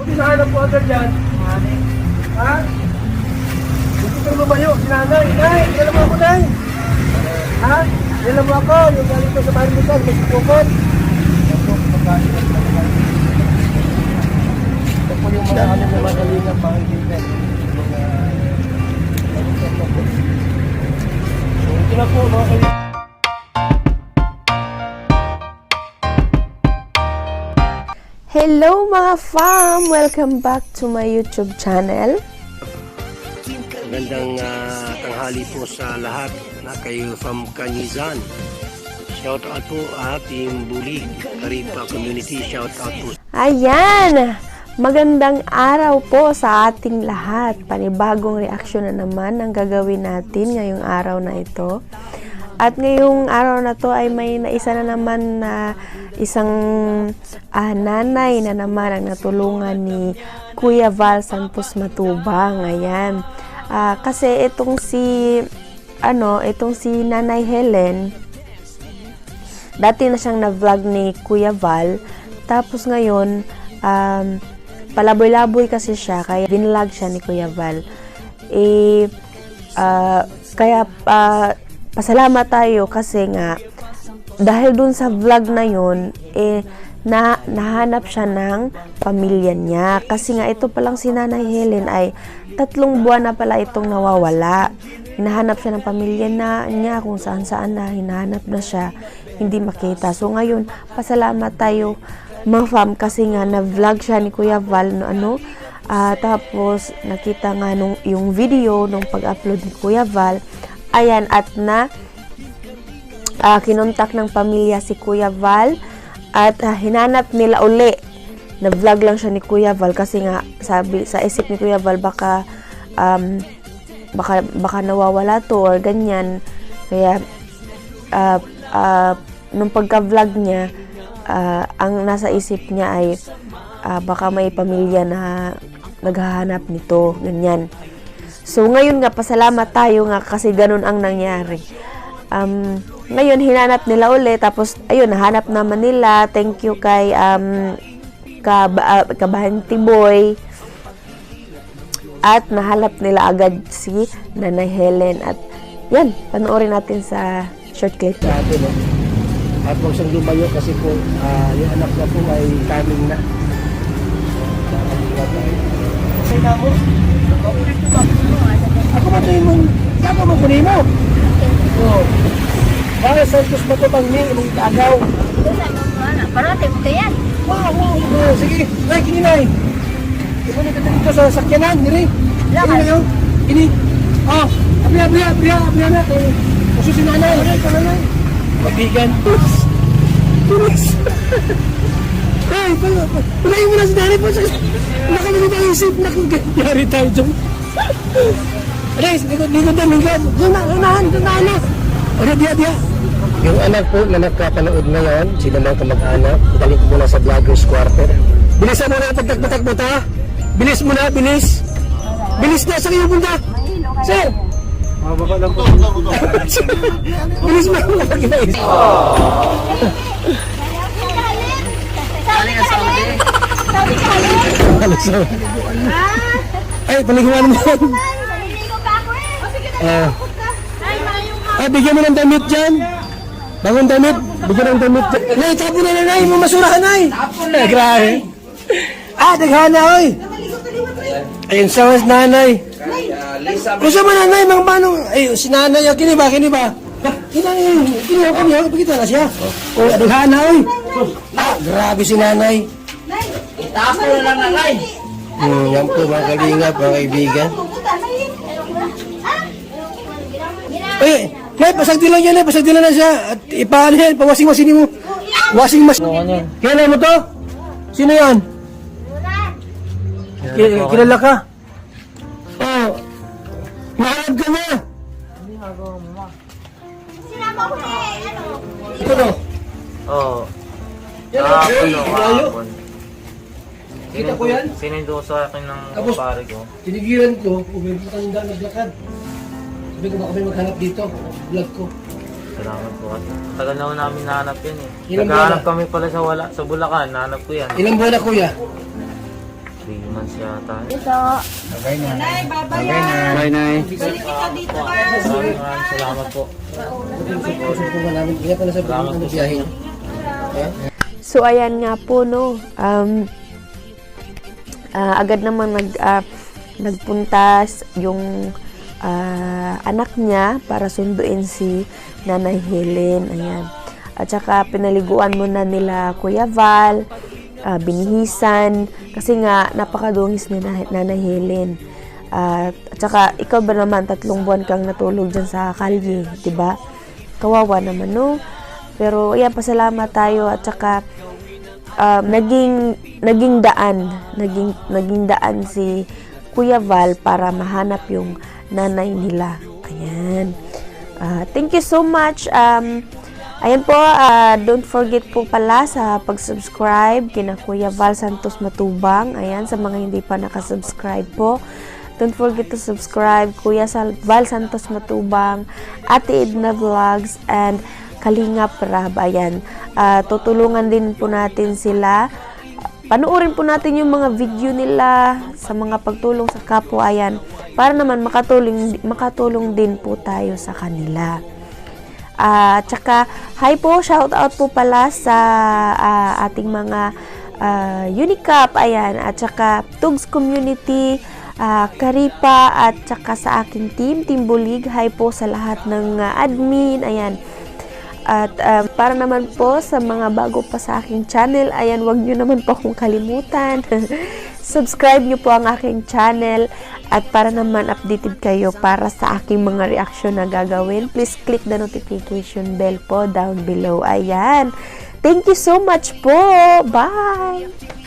pinahanap po agad yan? Ha? Hindi ka lumayo, sinanay. Nay, alam mo ako, Nay. Ha? Alam mo ako, yung galing ko sa bahay mo saan, magpupukot. Ito po yung mga alam na magalingan, mga kaibigan. So, ito na po, mga kaibigan. Hello mga fam! Welcome back to my YouTube channel. Magandang tanghali po sa lahat na kayo from Kanizan. Shout out po ating Bulig, Karipa Community. Shout out po. Ayan! Magandang araw po sa ating lahat. Panibagong reaction na naman ang gagawin natin ngayong araw na ito. At ngayong araw na to ay may naisa na naman na isang nanay na naman ang natulungan ni Kuya Val Santos Matubang. Ayan. Kasi itong si Nanay Helen, dati na siyang na-vlog ni Kuya Val. Tapos ngayon, palaboy-laboy kasi siya, kaya binlog siya ni Kuya Val. Pasalamat tayo kasi nga dahil dun sa vlog na yun, nahanap siya ng pamilya niya. Kasi nga ito palang si Nanay Helen ay 3 buwan na pala itong nawawala. Hinahanap siya ng pamilya niya kung saan-saan na hinahanap na siya, hindi makita. So ngayon, pasalamat tayo mga fam kasi nga na-vlog siya ni Kuya Val tapos nakita nga yung video nung pag-upload ni Kuya Val. Ayan, at kinontak ng pamilya si Kuya Val at hinanap nila uli. Na-vlog lang siya ni Kuya Val kasi nga sabi sa isip ni Kuya Val baka nawawala to or ganyan. Kaya nung pagka-vlog niya, ang nasa isip niya ay baka may pamilya na naghahanap nito, ganyan. So, ngayon nga, pasalamat tayo nga kasi ganun ang nangyari. Ngayon, hinanap nila ulit. Tapos, ayun, nahanap naman nila. Thank you kay Kabahanti Boy. At nahanap nila agad si Nanay Helen. At yan, panoorin natin sa short clip. At huwag siyang lumayo kasi po, yung anak na po ay coming na. Kasi na mo. Ako matuloy mo. Ako mo kunin mo. Bakit Santos Matubang ni ilang tagaw? Parate mo kayan. Wow. Sige. Nay, kini nay. Ipunin ka dito sa sakyanan. Diri. Kini na yun. Kini. Abriya na. Puso si nanay. Nanay. Mabigan. Tulis. Ay, palayin mo na si nanay po. Nakamit ang isip na kung ganyari tayo dyan. Alis, likod na. Unahan na. O, diya. Yung anak po na nakapanood ngayon, sila lang kamag-anak, idalik mo na sa vlogger's quarter. Bilisan mo na ang pagtakbo ta. Bilis mo na, bilis. Bilis na, sa kayo punta. Sir! Mababa lang po. Bilis mo na, pag-inais. Saudi. Ay, paliguan mo yan. Bigyan mo ng damit dyan. Bangon damit. Bigyan ng damit dyan. Nay, tapo na nanay. Mamasurahan nay. Grabe. Daghan na oy. Ayun sa mas nanay. Kung sa nanay, mga manong. Ay, si nanay. Kini ba? Kini. Pagkita na siya. Daghan na oy. Grabe si nanay. Tapo na lang nanay. Yan po mga kalingap, mga kaibigan. Ay, Nay, pasagdilan yan, pasagdilan na siya. At ipaano yan, pawasing-wasing mo. Wasing mas. Kilala mo to? Sino yan? Kilala ka? Maharap ka na. Sinama ko na Ito no? Oo. Kahapon. Kita ko yan? Sinindo sa akin ng Tapos, pare ko. tinigilan ko, umibutan na naglakad. Sabi ko baka may maghanap dito, vlog ko. Salamat po kasi. Tagal na namin nahanap yan eh. Ilang Naghahanap buwan kami pala sa Bulacan, nahanap ko yan. Ilang buwan na kuya? 3 months yata. Ito. Bye na. Bye na. Maraming salamat po. Gusto ko malaman. Kaya pala sa biyahe. So, ayan nga po, no. Agad naman nagpuntas yung anak niya para sunduin si Nanay Helen. Ayan. At saka pinaliguan muna nila Kuya Val, binihisan, kasi nga napakadungis ni Nanay Helen. At saka ikaw ba naman 3 buwan kang natulog dyan sa kalye, 'di ba? Kawawa naman, no? Pero ayan, pasalamat tayo at saka naging daan si Kuya Val para mahanap yung nanay nila. Ayan. Thank you so much. Ayan po, don't forget po pala sa pag-subscribe kina Kuya Val Santos Matubang. Ayan, sa mga hindi pa nakasubscribe po, don't forget to subscribe Kuya Val Santos Matubang, Ate Edna Vlogs, and Kalingap Rab. Ayan, tutulungan din po natin sila. Panoorin po natin yung mga video nila sa mga pagtulong sa kapwa. Ayan, para naman makatulong din po tayo sa kanila. Tsaka, hi po, shout out po pala sa ating mga Unicap, ayan, at tsaka Tugs Community, Karipa, at tsaka sa aking Team Bulig. Hi po sa lahat ng admin, ayan. At para naman po sa mga bago pa sa aking channel, ayan, wag nyo naman po akong kalimutan. Subscribe nyo po ang aking channel, at para naman updated kayo para sa aking mga reaction na gagawin, please click the notification bell po down below. Ayan. Thank you so much po. Bye!